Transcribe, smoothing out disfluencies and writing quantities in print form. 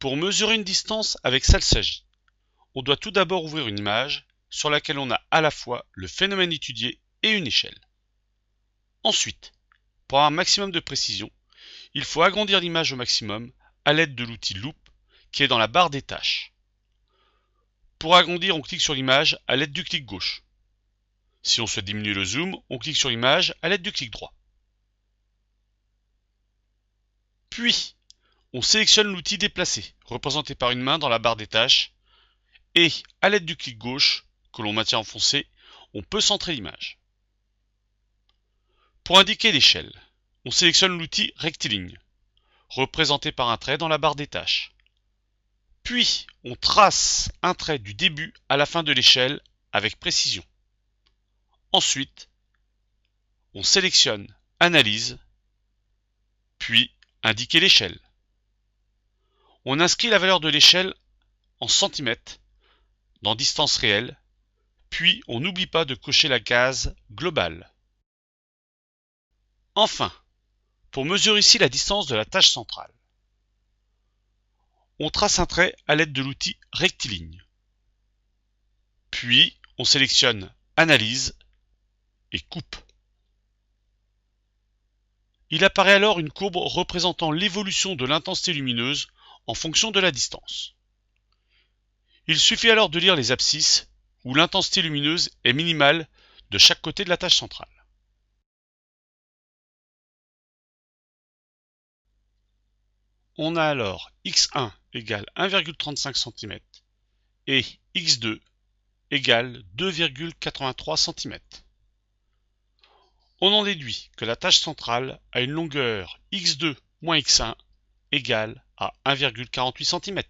Pour mesurer une distance avec SalSAGI, on doit tout d'abord ouvrir une image sur laquelle on a à la fois le phénomène étudié et une échelle. Ensuite, pour avoir un maximum de précision, il faut agrandir l'image au maximum à l'aide de l'outil Loupe qui est dans la barre des tâches. Pour agrandir, on clique sur l'image à l'aide du clic gauche. Si on souhaite diminuer le zoom, on clique sur l'image à l'aide du clic droit. Puis, on sélectionne l'outil déplacer, représenté par une main dans la barre des tâches, et, à l'aide du clic gauche, que l'on maintient enfoncé, on peut centrer l'image. Pour indiquer l'échelle, on sélectionne l'outil rectiligne, représenté par un trait dans la barre des tâches. Puis, on trace un trait du début à la fin de l'échelle avec précision. Ensuite, on sélectionne Analyse, puis indiquer l'échelle. On inscrit la valeur de l'échelle en centimètres dans distance réelle, puis on n'oublie pas de cocher la case globale. Enfin, pour mesurer ici la distance de la tâche centrale, on trace un trait à l'aide de l'outil rectiligne. Puis, on sélectionne Analyse et Coupe. Il apparaît alors une courbe représentant l'évolution de l'intensité lumineuse en fonction de la distance. Il suffit alors de lire les abscisses où l'intensité lumineuse est minimale de chaque côté de la tâche centrale. On a alors x1 égale 1,35 cm et x2 égale 2,83 cm. On en déduit que la tâche centrale a une longueur x2 moins x1 égale à 1,48 cm.